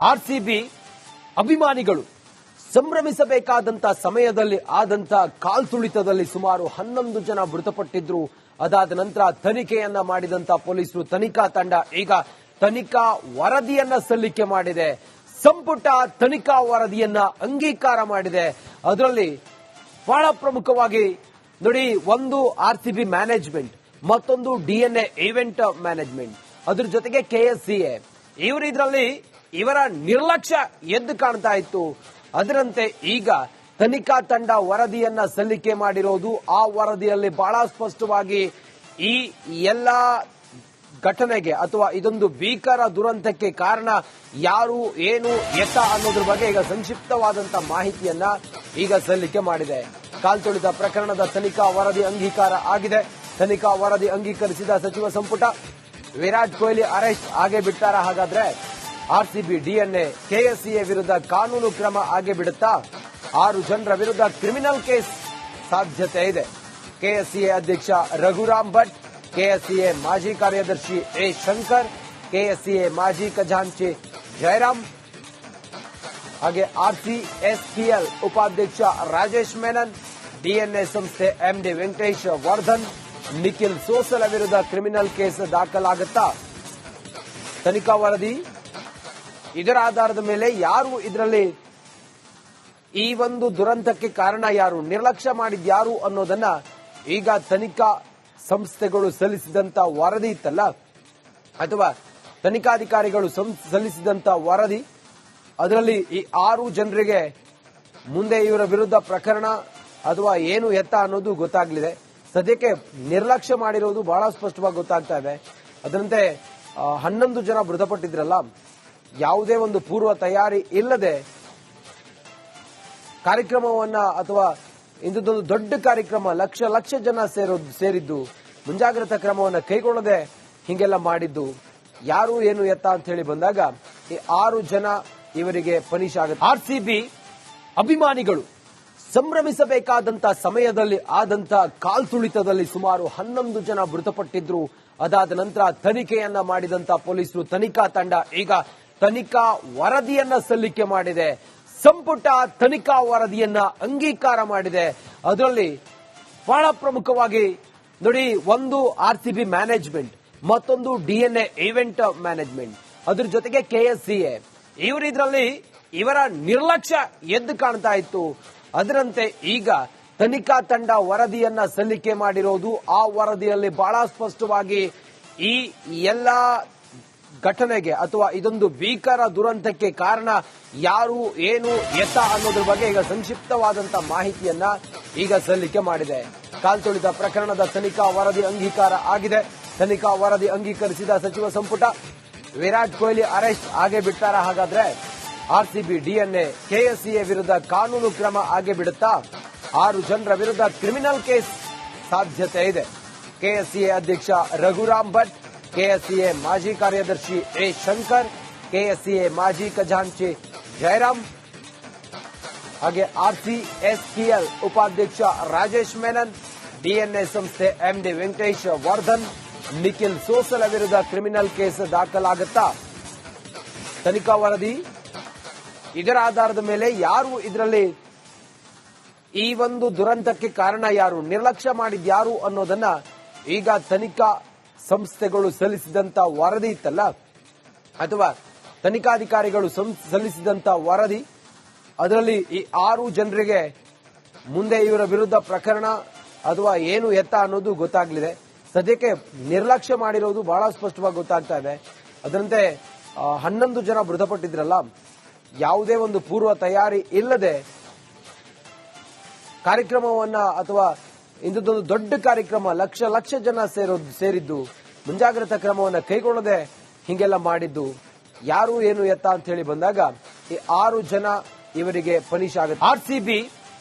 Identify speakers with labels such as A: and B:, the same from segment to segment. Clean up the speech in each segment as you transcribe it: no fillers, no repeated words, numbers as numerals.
A: RCB ಅಭಿಮಾನಿಗಳು ಸಂಭ್ರಮಿಸಬೇಕಾದಂತ ಸಮಯದಲ್ಲಿ ಆದಂತ ಕಾಲ್ತುಳಿತದಲ್ಲಿ ಸುಮಾರು 11 ಜನ ಮೃತಪಟ್ಟಿದ್ರು. ಅದಾದ ನಂತರ ತನಿಖೆಯನ್ನ ಮಾಡಿದಂತ ಪೊಲೀಸರು ತನಿಖಾ ತಂಡ ಈಗ ತನಿಖಾ ವರದಿಯನ್ನ ಸಲ್ಲಿಕೆ ಮಾಡಿದೆ. ಸಂಪುಟ ತನಿಖಾ ವರದಿಯನ್ನ ಅಂಗೀಕಾರ ಮಾಡಿದೆ. ಅದರಲ್ಲಿ ಬಹಳ ಪ್ರಮುಖವಾಗಿ ನೋಡಿ, ಒಂದು ಆರ್ಸಿಬಿ ಮ್ಯಾನೇಜ್ಮೆಂಟ್, ಮತ್ತೊಂದು ಡಿಎನ್ಎ ಈವೆಂಟ್ ಮ್ಯಾನೇಜ್ಮೆಂಟ್, ಅದ್ರ ಜೊತೆಗೆ ಕೆಎಸ್ಸಿಎ, ಇವರ ನಿರ್ಲಕ್ಷ್ಯ ಎದ್ದು ಕಾಣ್ತಾ ಇತ್ತು. ಅದರಂತೆ ಈಗ ತನಿಖಾ ತಂಡ ವರದಿಯನ್ನ ಸಲ್ಲಿಕೆ ಮಾಡಿರೋದು. ಆ ವರದಿಯಲ್ಲಿ ಬಹಳ ಸ್ಪಷ್ಟವಾಗಿ ಈ ಎಲ್ಲ ಘಟನೆಗೆ ಅಥವಾ ಇದೊಂದು ಭೀಕರ ದುರಂತಕ್ಕೆ ಕಾರಣ ಯಾರು, ಏನು, ಎತ್ತ ಅನ್ನೋದ್ರ ಬಗ್ಗೆ ಈಗ ಸಂಕ್ಷಿಪ್ತವಾದಂತ ಮಾಹಿತಿಯನ್ನ ಈಗ ಸಲ್ಲಿಕೆ ಮಾಡಿದೆ. ಕಾಲ್ತುಳಿತ ಪ್ರಕರಣದ ತನಿಖಾ ವರದಿ ಅಂಗೀಕಾರ ಆಗಿದೆ. ತನಿಖಾ ವರದಿ ಅಂಗೀಕರಿಸಿದ ಸಚಿವ ಸಂಪುಟ ವಿರಾಟ್ ಕೊಹ್ಲಿ ಅರೆಸ್ಟ್ ಆಗೇ ಬಿಡ್ತಾರ? ಹಾಗಾದ್ರೆ ಆರ್ಸಿಬಿ, ಡಿಎನ್ಎ, ಕೆಎಸ್ಸಿಎ ವಿರುದ್ಧ ಕಾನೂನು ಕ್ರಮ ಆಗೇ ಬಿಡುತ್ತಾ? 6 ಜನರ ವಿರುದ್ಧ ಕ್ರಿಮಿನಲ್ ಕೇಸ್ ಸಾಧ್ಯತೆ ಇದೆ. ಕೆಎಸ್ಸಿಎ ಅಧ್ಯಕ್ಷ ರಘುರಾಮ್ ಭಟ್, ಕೆಎಸ್ಸಿಎ ಮಾಜಿ ಕಾರ್ಯದರ್ಶಿ ಎ ಶಂಕರ್, ಕೆಎಸ್ಸಿಎ ಮಾಜಿ ಖಜಾಂಚಿ ಜಯರಾಮ್, ಹಾಗೆ ಆರ್ಸಿಎಸ್ಪಿಎಲ್ ಉಪಾಧ್ಯಕ್ಷ ರಾಜೇಶ್ ಮೆನನ್, ಡಿಎನ್ಎ ಸಂಸ್ಥೆ ಎಂಡಿ ವೆಂಕಟೇಶ್ ವರ್ಧನ್, ನಿಖಿಲ್ ಸೋಸಲ ವಿರುದ್ಧ ಕ್ರಿಮಿನಲ್ ಕೇಸ್ ದಾಖಲಾಗುತ್ತಾ? ತನಿಖಾ ವರದಿ, ಇದರ ಆಧಾರದ ಮೇಲೆ ಯಾರು ಇದರಲ್ಲಿ ಈ ಒಂದು ದುರಂತಕ್ಕೆ ಕಾರಣ ಯಾರು, ನಿರ್ಲಕ್ಷ್ಯ ಮಾಡಿದ್ಯಾರು ಅನ್ನೋದನ್ನ ಈಗ ತನಿಖಾ ಸಂಸ್ಥೆಗಳು ಸಲ್ಲಿಸಿದಂತ ವರದಿ ಇತ್ತಲ್ಲ, ಅಥವಾ ತನಿಖಾಧಿಕಾರಿಗಳು ಸಲ್ಲಿಸಿದಂತ ವರದಿ, ಅದರಲ್ಲಿ ಈ 6 ಜನರಿಗೆ ಮುಂದೆ ಇವರ ವಿರುದ್ಧ ಪ್ರಕರಣ ಅಥವಾ ಏನು ಎತ್ತ ಅನ್ನೋದು ಗೊತ್ತಾಗಲಿದೆ. ಸದ್ಯಕ್ಕೆ ನಿರ್ಲಕ್ಷ್ಯ ಮಾಡಿರೋದು ಬಹಳ ಸ್ಪಷ್ಟವಾಗಿ ಗೊತ್ತಾಗ್ತಾ ಇದೆ. ಅದರಂತೆ 11 ಜನ ಮೃತಪಟ್ಟಿದ್ರಲ್ಲ, ಯಾವುದೇ ಒಂದು ಪೂರ್ವ ತಯಾರಿ ಇಲ್ಲದೆ ಕಾರ್ಯಕ್ರಮವನ್ನ ಅಥವಾ ಇಂಥದ್ದೊಂದು ದೊಡ್ಡ ಕಾರ್ಯಕ್ರಮ, ಲಕ್ಷ ಜನ ಸೇರಿದ್ದು, ಮುಂಜಾಗ್ರತಾ ಕ್ರಮವನ್ನು ಕೈಗೊಳ್ಳದೆ ಹಿಂಗೆಲ್ಲ ಮಾಡಿದ್ದು, ಯಾರು, ಏನು, ಎತ್ತ ಅಂತ ಹೇಳಿ ಬಂದಾಗ ಈ 6 ಜನ ಇವರಿಗೆ ಪನಿಷ್ ಆಗುತ್ತೆ. ಆರ್ಸಿಬಿ ಅಭಿಮಾನಿಗಳು ಸಂಭ್ರಮಿಸಬೇಕಾದಂತ ಸಮಯದಲ್ಲಿ ಆದಂತ ಕಾಲ್ತುಳಿತದಲ್ಲಿ ಸುಮಾರು 11 ಜನ ಮೃತಪಟ್ಟಿದ್ರು. ಅದಾದ ನಂತರ ತನಿಖೆಯನ್ನ ಮಾಡಿದಂತ ಪೊಲೀಸರು ತನಿಖಾ ತಂಡ ಈಗ ತನಿಖಾ ವರದಿಯನ್ನ ಸಲ್ಲಿಕೆ ಮಾಡಿದೆ. ಸಂಪುಟ ತನಿಖಾ ವರದಿಯನ್ನ ಅಂಗೀಕಾರ ಮಾಡಿದೆ. ಅದರಲ್ಲಿ ಬಹಳ ಪ್ರಮುಖವಾಗಿ ನೋಡಿ, ಒಂದು ಆರ್ಸಿಬಿ ಮ್ಯಾನೇಜ್ಮೆಂಟ್, ಮತ್ತೊಂದು ಡಿಎನ್ಎ ಈವೆಂಟ್ ಮ್ಯಾನೇಜ್ಮೆಂಟ್, ಅದ್ರ ಜೊತೆಗೆ ಕೆಎಸ್ಸಿಎ, ಇವರ ನಿರ್ಲಕ್ಷ್ಯ ಎದ್ದು ಕಾಣ್ತಾ ಇತ್ತು. ಅದರಂತೆ ಈಗ ತನಿಖಾ ತಂಡ ವರದಿಯನ್ನ ಸಲ್ಲಿಕೆ ಮಾಡಿರೋದು. ಆ ವರದಿಯಲ್ಲಿ ಬಹಳ ಸ್ಪಷ್ಟವಾಗಿ ಈ ಎಲ್ಲ ಘಟನೆಗೆ ಅಥವಾ ಇದೊಂದು ಭೀಕರ ದುರಂತಕ್ಕೆ ಕಾರಣ ಯಾರು, ಏನು, ಎತ್ತ ಅನ್ನೋದ್ರ ಬಗ್ಗೆ ಈಗ ಸಂಕ್ಷಿಪ್ತವಾದಂತ ಮಾಹಿತಿಯನ್ನ ಈಗ ಸಲ್ಲಿಕೆ ಮಾಡಿದೆ. ಕಾಲ್ತುಳಿತ ಪ್ರಕರಣದ ತನಿಖಾ ವರದಿ ಅಂಗೀಕಾರ ಆಗಿದೆ. ತನಿಖಾ ವರದಿ ಅಂಗೀಕರಿಸಿದ ಸಚಿವ ಸಂಪುಟ ವಿರಾಟ್ ಕೊಹ್ಲಿ ಅರೆಸ್ಟ್ ಆಗೇ ಬಿಡ್ತಾರ? ಹಾಗಾದ್ರೆ ಆರ್ಸಿಬಿ, ಡಿಎನ್ಎ, ಕೆಎಸ್ಸಿಎ ವಿರುದ್ಧ ಕಾನೂನು ಕ್ರಮ ಆಗೇ ಬಿಡುತ್ತಾ? 6 ಜನರ ವಿರುದ್ಧ ಕ್ರಿಮಿನಲ್ ಕೇಸ್ ಸಾಧ್ಯತೆ ಇದೆ. ಕೆಎಸ್ಸಿಎ ಅಧ್ಯಕ್ಷ ರಘುರಾಮ್ ಭಟ್, ಕೆಎಸ್ಸಿಎ ಮಾಜಿ ಕಾರ್ಯದರ್ಶಿ ಎ ಶಂಕರ್, ಕೆಎಸ್ಸಿಎ ಮಾಜಿ ಖಜಾಂಚಿ ಜಯರಾಮ್, ಹಾಗೆ ಆರ್ಸಿಎಸ್ಪಿಎಲ್ ಉಪಾಧ್ಯಕ್ಷ ರಾಜೇಶ್ ಮೆನನ್, ಡಿಎನ್ಎ ಸಂಸ್ಥೆ ಎಂಡಿ ವೆಂಕಟೇಶ್ ವರ್ಧನ್, ನಿಖಿಲ್ ಸೋಸಲ ವಿರುದ್ಧ ಕ್ರಿಮಿನಲ್ ಕೇಸ್ ದಾಖಲಾಗುತ್ತಾ? ತನಿಖಾ ವರದಿ, ಇದರ ಆಧಾರದ ಮೇಲೆ ಯಾರು ಇದರಲ್ಲಿ ಈ ಒಂದು ದುರಂತಕ್ಕೆ ಕಾರಣ ಯಾರು, ನಿರ್ಲಕ್ಷ್ಯ ಮಾಡಿದ್ಯಾರು ಅನ್ನೋದನ್ನ ಈಗ ತನಿಖಾ ಸಂಸ್ಥೆಗಳು ಸಲ್ಲಿಸಿದಂತ ವರದಿ ಇತ್ತಲ್ಲ, ಅಥವಾ ತನಿಖಾಧಿಕಾರಿಗಳು ಸಲ್ಲಿಸಿದಂತ ವರದಿ, ಅದರಲ್ಲಿ ಈ 6 ಜನರಿಗೆ ಮುಂದೆ ಇವರ ವಿರುದ್ಧ ಪ್ರಕರಣ ಅಥವಾ ಏನು ಎತ್ತ ಅನ್ನೋದು ಗೊತ್ತಾಗಲಿದೆ. ಸದ್ಯಕ್ಕೆ ನಿರ್ಲಕ್ಷ್ಯ ಮಾಡಿರೋದು ಬಹಳ ಸ್ಪಷ್ಟವಾಗಿ ಗೊತ್ತಾಗ್ತಾ ಇದೆ. ಅದರಂತೆ 11 ಜನ ಮೃತಪಟ್ಟಿದ್ರಲ್ಲ, ಯಾವುದೇ ಒಂದು ಪೂರ್ವ ತಯಾರಿ ಇಲ್ಲದೆ ಕಾರ್ಯಕ್ರಮವನ್ನ ಅಥವಾ ಇಂಥದ್ದೊಂದು ದೊಡ್ಡ ಕಾರ್ಯಕ್ರಮ, ಲಕ್ಷ ಜನ ಸೇರಿದ್ದು, ಮುಂಜಾಗ್ರತಾ ಕ್ರಮವನ್ನು ಕೈಗೊಳ್ಳದೆ ಹಿಂಗೆಲ್ಲ ಮಾಡಿದ್ದು, ಯಾರು, ಏನು, ಎತ್ತ ಅಂತ ಹೇಳಿ ಬಂದಾಗ ಈ 6 ಜನ ಇವರಿಗೆ ಪನಿಷ್ ಆಗುತ್ತೆ. ಆರ್ಸಿಬಿ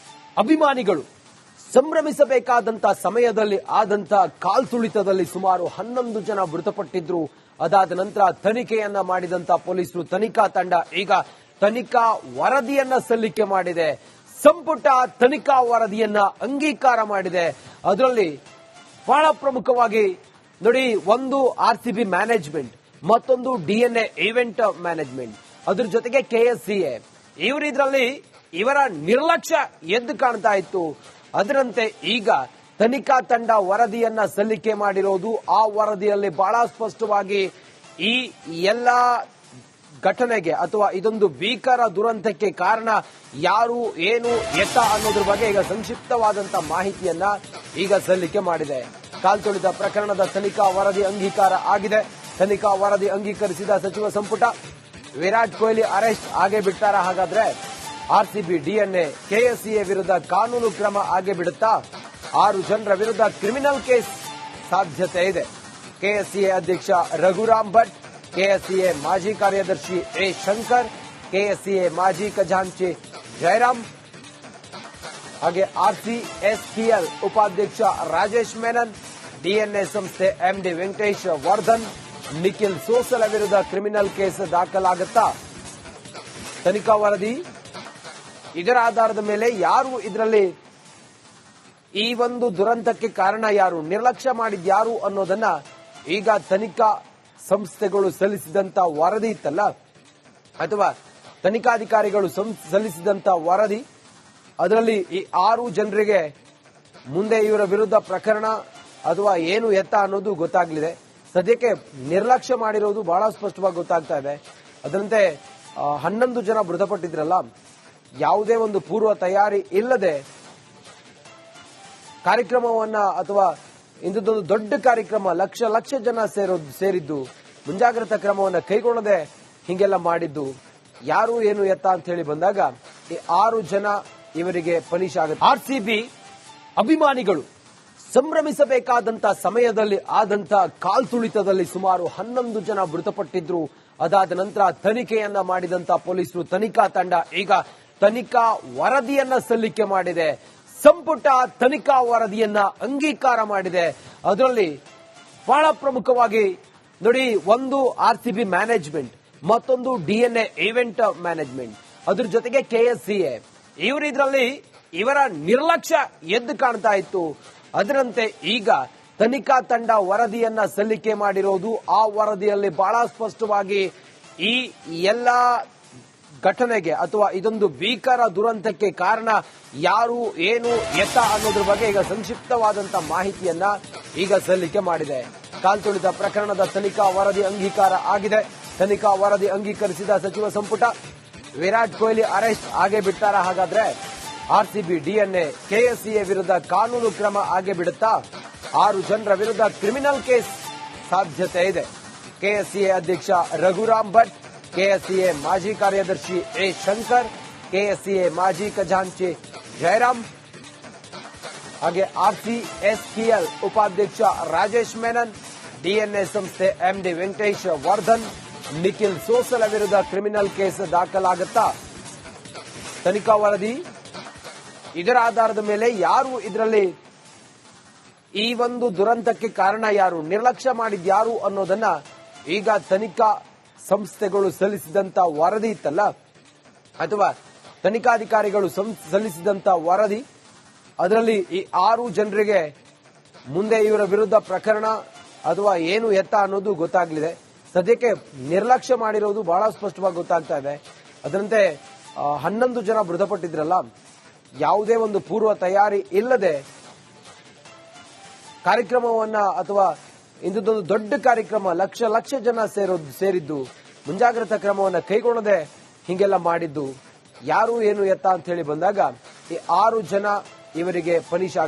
A: ಅಭಿಮಾನಿಗಳು ಸಂಭ್ರಮಿಸಬೇಕಾದಂತ ಸಮಯದಲ್ಲಿ ಆದಂತ ಕಾಲ್ತುಳಿತದಲ್ಲಿ ಸುಮಾರು 11 ಜನ ಮೃತಪಟ್ಟಿದ್ರು. ಅದಾದ ನಂತರ ತನಿಖೆಯನ್ನ ಮಾಡಿದಂತ ಪೊಲೀಸರು ತನಿಖಾ ತಂಡ ಈಗ ತನಿಖಾ ವರದಿಯನ್ನ ಸಲ್ಲಿಕೆ ಮಾಡಿದೆ. ಸಂಪುಟ ತನಿಖಾ ವರದಿಯನ್ನ ಅಂಗೀಕಾರ ಮಾಡಿದೆ. ಅದರಲ್ಲಿ ಬಹಳ ಪ್ರಮುಖವಾಗಿ ನೋಡಿ, ಒಂದು ಆರ್ಸಿಬಿ ಮ್ಯಾನೇಜ್ಮೆಂಟ್, ಮತ್ತೊಂದು ಡಿಎನ್ಎ ಈವೆಂಟ್ ಮ್ಯಾನೇಜ್ಮೆಂಟ್, ಅದ್ರ ಜೊತೆಗೆ KSCA ಇವರ ನಿರ್ಲಕ್ಷ್ಯ ಎದ್ದು ಕಾಣ್ತಾ ಇತ್ತು. ಅದರಂತೆ ಈಗ ತನಿಖಾ ತಂಡ ವರದಿಯನ್ನ ಸಲ್ಲಿಕೆ ಮಾಡಿರೋದು. ಆ ವರದಿಯಲ್ಲಿ ಬಹಳ ಸ್ಪಷ್ಟವಾಗಿ ಈ ಎಲ್ಲ ಘಟನೆಗೆ ಅಥವಾ ಇದೊಂದು ಭೀಕರ ದುರಂತಕ್ಕೆ ಕಾರಣ ಯಾರು, ಏನು, ಎತ್ತ ಅನ್ನೋದ್ರ ಬಗ್ಗೆ ಈಗ ಸಂಕ್ಷಿಪ್ತವಾದಂತ ಮಾಹಿತಿಯನ್ನ ಈಗ ಸಲ್ಲಿಕೆ ಮಾಡಿದೆ. ಕಾಲ್ತುಳಿತ ಪ್ರಕರಣದ ತನಿಖಾ ವರದಿ ಅಂಗೀಕಾರ ಆಗಿದೆ. ತನಿಖಾ ವರದಿ ಅಂಗೀಕರಿಸಿದ ಸಚಿವ ಸಂಪುಟ. ವಿರಾಟ್ ಕೊಹ್ಲಿ ಅರೆಸ್ಟ್ ಆಗೇ ಬಿಡ್ತಾರ? ಹಾಗಾದ್ರೆ RCB DNA KSCA ವಿರುದ್ಧ ಕಾನೂನು ಕ್ರಮ ಆಗೇ ಬಿಡುತ್ತಾ? 6 ಜನರ ವಿರುದ್ಧ ಕ್ರಿಮಿನಲ್ ಕೇಸ್ ಸಾಧ್ಯತೆ ಇದೆ. KSCA ಅಧ್ಯಕ್ಷ ರಘುರಾಮ್ ಭಟ್, KSCA ಮಾಜಿ ಕಾರ್ಯದರ್ಶಿ A. ಶಂಕರ್, KSCA ಮಾಜಿ ಖಜಾಂಚಿ ಜಯರಾಮ್, ಹಾಗೆ RCSPL ಉಪಾಧ್ಯಕ್ಷ ರಾಜೇಶ್ ಮೆನನ್, DNA ಸಂಸ್ಥೆ MD ವೆಂಕಟೇಶ್ ವರ್ಧನ್, ನಿಖಿಲ್ ಸೋಸಲ ವಿರುದ್ಧ ಕ್ರಿಮಿನಲ್ ಕೇಸ್ ದಾಖಲಾಗುತ್ತಾ? ತನಿಖಾ ವರದಿ ಇದರ ಆಧಾರದ ಮೇಲೆ ಯಾರು ಇದರಲ್ಲಿ ಈ ಒಂದು ದುರಂತಕ್ಕೆ ಕಾರಣ ಯಾರು, ನಿರ್ಲಕ್ಷ್ಯ ಮಾಡಿದ್ಯಾರು ಅನ್ನೋದನ್ನ ಈಗ ತನಿಖಾ ಸಂಸ್ಥೆಗಳು ಸಲ್ಲಿಸಿದಂತ ವರದಿ ಇತ್ತಲ್ಲ, ಅಥವಾ ತನಿಖಾಧಿಕಾರಿಗಳು ಸಲ್ಲಿಸಿದಂತ ವರದಿ, ಅದರಲ್ಲಿ ಈ 6 ಜನರಿಗೆ ಮುಂದೆ ಇವರ ವಿರುದ್ಧ ಪ್ರಕರಣ ಅಥವಾ ಏನು ಎತ್ತ ಅನ್ನೋದು ಗೊತ್ತಾಗಲಿದೆ. ಸದ್ಯಕ್ಕೆ ನಿರ್ಲಕ್ಷ್ಯ ಮಾಡಿರೋದು ಬಹಳ ಸ್ಪಷ್ಟವಾಗಿ ಗೊತ್ತಾಗ್ತಾ ಇದೆ. ಅದರಂತೆ 11 ಜನ ಮೃತಪಟ್ಟಿದ್ರಲ್ಲ, ಯಾವುದೇ ಒಂದು ಪೂರ್ವ ತಯಾರಿ ಇಲ್ಲದೆ ಕಾರ್ಯಕ್ರಮವನ್ನ ಅಥವಾ ಇಂಥದ್ದೊಂದು ದೊಡ್ಡ ಕಾರ್ಯಕ್ರಮ ಲಕ್ಷ ಜನ ಸೇರಿದ್ದು, ಮುಂಜಾಗ್ರತಾ ಕ್ರಮವನ್ನ ಕೈಗೊಳ್ಳದೆ ಹಿಂಗೆಲ್ಲ ಮಾಡಿದ್ದು, ಯಾರು, ಏನು, ಎತ್ತ ಅಂತ ಹೇಳಿ ಬಂದಾಗ ಈ 6 ಜನ ಇವರಿಗೆ ಪನಿಷ್ ಆಗುತ್ತೆ. RCB ಅಭಿಮಾನಿಗಳು ಸಂಭ್ರಮಿಸಬೇಕಾದಂತ ಸಮಯದಲ್ಲಿ ಆದಂತ ಕಾಲ್ತುಳಿತದಲ್ಲಿ ಸುಮಾರು 11 ಜನ ಮೃತಪಟ್ಟಿದ್ರು. ಅದಾದ ನಂತರ ತನಿಖೆಯನ್ನ ಮಾಡಿದಂತ ಪೊಲೀಸರು, ತನಿಖಾ ತಂಡ ಈಗ ತನಿಖಾ ವರದಿಯನ್ನ ಸಲ್ಲಿಕೆ ಮಾಡಿದೆ. ಸಂಪುಟ ತನಿಖಾ ವರದಿಯನ್ನ ಅಂಗೀಕಾರ ಮಾಡಿದೆ. ಅದರಲ್ಲಿ ಬಹಳ ಪ್ರಮುಖವಾಗಿ ನೋಡಿ, ಒಂದು RCB ಮ್ಯಾನೇಜ್ಮೆಂಟ್, ಮತ್ತೊಂದು DNA ಈವೆಂಟ್ ಮ್ಯಾನೇಜ್ಮೆಂಟ್, ಅದ್ರ ಜೊತೆಗೆ KSCA ಇವರ ನಿರ್ಲಕ್ಷ್ಯ ಎದ್ದು ಕಾಣ್ತಾ ಇತ್ತು. ಅದರಂತೆ ಈಗ ತನಿಖಾ ತಂಡ ವರದಿಯನ್ನ ಸಲ್ಲಿಕೆ ಮಾಡಿರೋದು. ಆ ವರದಿಯಲ್ಲಿ ಬಹಳ ಸ್ಪಷ್ಟವಾಗಿ ಈ ಎಲ್ಲ ಘಟನೆಗೆ ಅಥವಾ ಇದೊಂದು ಭೀಕರ ದುರಂತಕ್ಕೆ ಕಾರಣ ಯಾರು, ಏನು, ಎತ್ತ ಅನ್ನೋದ್ರ ಬಗ್ಗೆ ಈಗ ಸಂಕ್ಷಿಪ್ತವಾದಂತ ಮಾಹಿತಿಯನ್ನ ಈಗ ಸಲ್ಲಿಕೆ ಮಾಡಿದೆ. ಕಾಲ್ತುಳಿತ ಪ್ರಕರಣದ ತನಿಖಾ ವರದಿ ಅಂಗೀಕಾರ ಆಗಿದೆ. ತನಿಖಾ ವರದಿ ಅಂಗೀಕರಿಸಿದ ಸಚಿವ ಸಂಪುಟ. ವಿರಾಟ್ ಕೊಹ್ಲಿ ಅರೆಸ್ಟ್ ಆಗೇ ಬಿಡ್ತಾರ? ಹಾಗಾದ್ರೆ RCB DNA KSCA ವಿರುದ್ಧ ಕಾನೂನು ಕ್ರಮ ಆಗೇ ಬಿಡುತ್ತಾ? 6 ಜನರ ವಿರುದ್ಧ ಕ್ರಿಮಿನಲ್ ಕೇಸ್ ಸಾಧ್ಯತೆ ಇದೆ. KSCA ಅಧ್ಯಕ್ಷ ರಘುರಾಮ್ ಭಟ್, KSCA ಮಾಜಿ ಕಾರ್ಯದರ್ಶಿ A. ಶಂಕರ್, KSCA ಮಾಜಿ ಖಜಾಂಚಿ ಜಯರಾಮ್, ಹಾಗೆ RCSPL ಉಪಾಧ್ಯಕ್ಷ ರಾಜೇಶ್ ಮೆನನ್, DNA ಸಂಸ್ಥೆ MD ವೆಂಕಟೇಶ್ ವರ್ಧನ್, ನಿಖಿಲ್ ಸೋಸಲ ವಿರುದ್ಧ ಕ್ರಿಮಿನಲ್ ಕೇಸ್ ದಾಖಲಾಗುತ್ತಾ? ತನಿಖಾ ವರದಿ ಇದರ ಆಧಾರದ ಮೇಲೆ ಯಾರು ಇದರಲ್ಲಿ ಈ ಒಂದು ದುರಂತಕ್ಕೆ ಕಾರಣ ಯಾರು, ನಿರ್ಲಕ್ಷ್ಯ ಮಾಡಿದ್ಯಾರು ಅನ್ನೋದನ್ನ ಈಗ ತನಿಖಾ ಸಂಸ್ಥೆಗಳು ಸಲ್ಲಿಸಿದಂತ ವರದಿ ಇತ್ತಲ್ಲ, ಅಥವಾ ತನಿಖಾಧಿಕಾರಿಗಳು ಸಲ್ಲಿಸಿದಂತ ವರದಿ, ಅದರಲ್ಲಿ ಈ 6 ಜನರಿಗೆ ಮುಂದೆ ಇವರ ವಿರುದ್ಧ ಪ್ರಕರಣ ಅಥವಾ ಏನು ಎತ್ತ ಅನ್ನೋದು ಗೊತ್ತಾಗಲಿದೆ. ಸದ್ಯಕ್ಕೆ ನಿರ್ಲಕ್ಷ್ಯ ಮಾಡಿರೋದು ಬಹಳ ಸ್ಪಷ್ಟವಾಗಿ ಗೊತ್ತಾಗ್ತಾ ಇದೆ. ಅದರಂತೆ 11 ಜನ ಮೃತಪಟ್ಟಿದ್ರಲ್ಲ, ಯಾವುದೇ ಒಂದು ಪೂರ್ವ ತಯಾರಿ ಇಲ್ಲದೆ ಕಾರ್ಯಕ್ರಮವನ್ನ ಅಥವಾ ಇಂಥದ್ದೊಂದು ದೊಡ್ಡ ಕಾರ್ಯಕ್ರಮ ಲಕ್ಷ ಜನ ಸೇರಿದ್ದು, ಮುಂಜಾಗ್ರತಾ ಕ್ರಮವನ್ನ ಕೈಗೊಳ್ಳದೆ ಹಿಂಗೆಲ್ಲ ಮಾಡಿದ್ದು, ಯಾರು, ಏನು, ಎತ್ತ ಅಂತ ಹೇಳಿ ಬಂದಾಗ ಈ 6 ಜನ ಇವರಿಗೆ ಪನಿಷ್ ಆಗುತ್ತೆ.